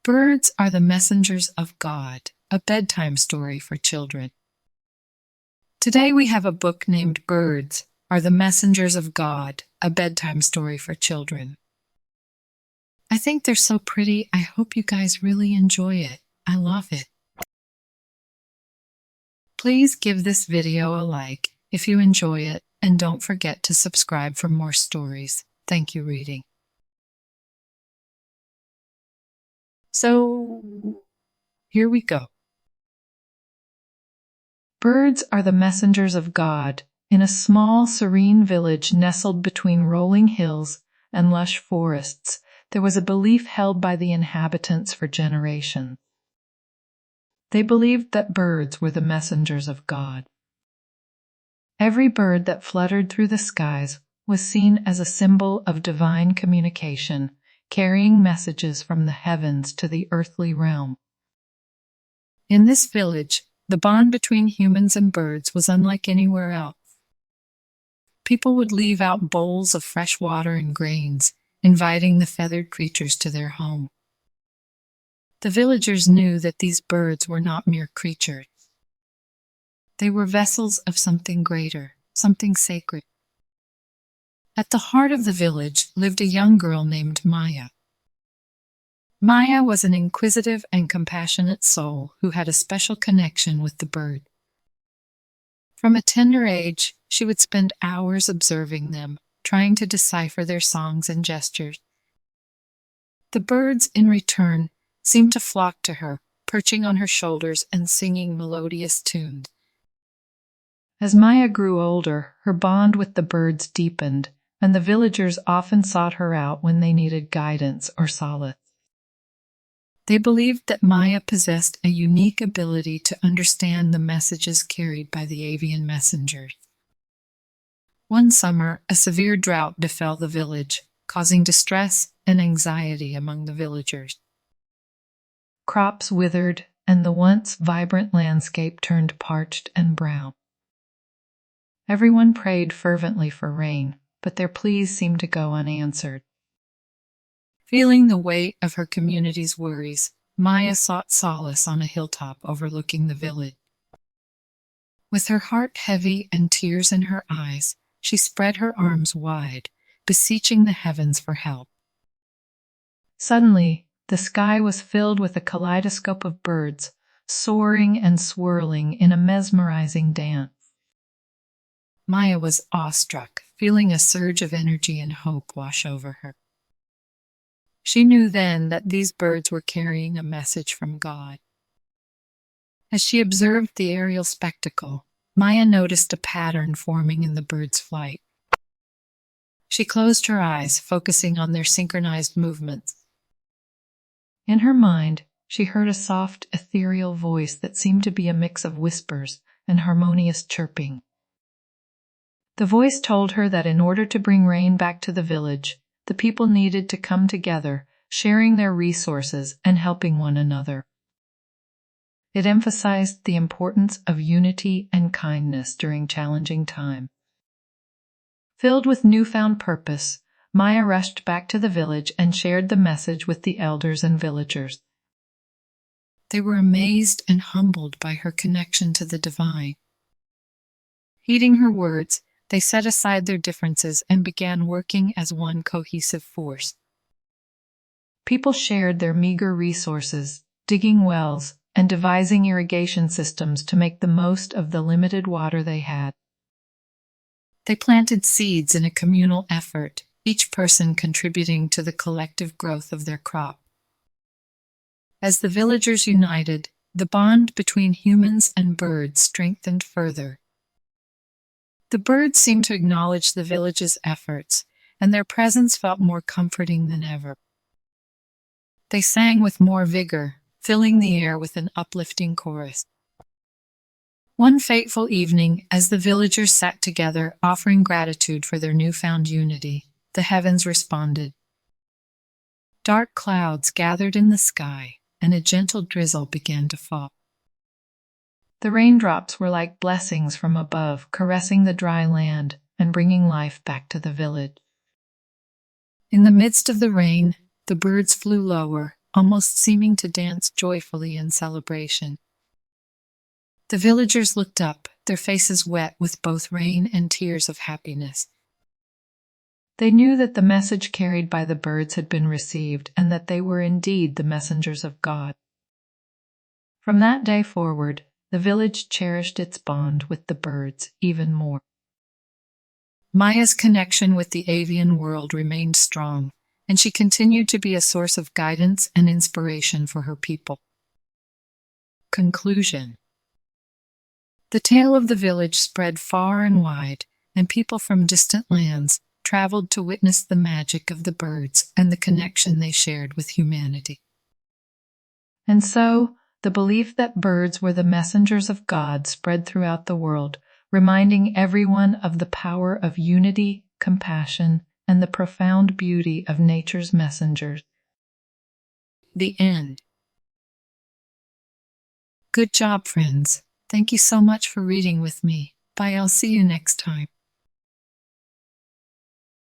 Birds are the messengers of God, a bedtime story for children. Today we have a book named Birds Are the Messengers of God, a bedtime story for children. I think they're so pretty. I hope you guys really enjoy it. I love it. Please give this video a like if you enjoy it, and don't forget to subscribe for more stories. Thank you, reading. So, here we go. Birds are the messengers of God. In a small, serene village nestled between rolling hills and lush forests, there was a belief held by the inhabitants for generations. They believed that birds were the messengers of God. Every bird that fluttered through the skies was seen as a symbol of divine communication, carrying messages from the heavens to the earthly realm. In this village, the bond between humans and birds was unlike anywhere else. People would leave out bowls of fresh water and grains, inviting the feathered creatures to their home. The villagers knew that these birds were not mere creatures. They were vessels of something greater, something sacred. At the heart of the village lived a young girl named Maya. Maya was an inquisitive and compassionate soul who had a special connection with the bird. From a tender age, she would spend hours observing them, trying to decipher their songs and gestures. The birds, in return, seemed to flock to her, perching on her shoulders and singing melodious tunes. As Maya grew older, her bond with the birds deepened, and the villagers often sought her out when they needed guidance or solace. They believed that Maya possessed a unique ability to understand the messages carried by the avian messengers. One summer, a severe drought befell the village, causing distress and anxiety among the villagers. Crops withered, and the once vibrant landscape turned parched and brown. Everyone prayed fervently for rain, but their pleas seemed to go unanswered. Feeling the weight of her community's worries, Maya sought solace on a hilltop overlooking the village. With her heart heavy and tears in her eyes, she spread her arms wide, beseeching the heavens for help. Suddenly, the sky was filled with a kaleidoscope of birds, soaring and swirling in a mesmerizing dance. Maya was awestruck, feeling a surge of energy and hope wash over her. She knew then that these birds were carrying a message from God. As she observed the aerial spectacle, Maya noticed a pattern forming in the birds' flight. She closed her eyes, focusing on their synchronized movements. In her mind, she heard a soft, ethereal voice that seemed to be a mix of whispers and harmonious chirping. The voice told her that in order to bring rain back to the village, the people needed to come together, sharing their resources and helping one another. It emphasized the importance of unity and kindness during challenging times. Filled with newfound purpose, Maya rushed back to the village and shared the message with the elders and villagers. They were amazed and humbled by her connection to the divine. Heeding her words, they set aside their differences and began working as one cohesive force. People shared their meager resources, digging wells and devising irrigation systems to make the most of the limited water they had. They planted seeds in a communal effort, each person contributing to the collective growth of their crop. As the villagers united, the bond between humans and birds strengthened further. The birds seemed to acknowledge the village's efforts, and their presence felt more comforting than ever. They sang with more vigor, filling the air with an uplifting chorus. One fateful evening, as the villagers sat together offering gratitude for their newfound unity, the heavens responded. Dark clouds gathered in the sky, and a gentle drizzle began to fall. The raindrops were like blessings from above, caressing the dry land and bringing life back to the village. In the midst of the rain, the birds flew lower, almost seeming to dance joyfully in celebration. The villagers looked up, their faces wet with both rain and tears of happiness. They knew that the message carried by the birds had been received and that they were indeed the messengers of God. From that day forward, the village cherished its bond with the birds even more. Maya's connection with the avian world remained strong, and she continued to be a source of guidance and inspiration for her people. Conclusion. The tale of the village spread far and wide, and people from distant lands traveled to witness the magic of the birds and the connection they shared with humanity. And so, the belief that birds were the messengers of God spread throughout the world, reminding everyone of the power of unity, compassion, and the profound beauty of nature's messengers. The end. Good job, friends. Thank you so much for reading with me. Bye, I'll see you next time.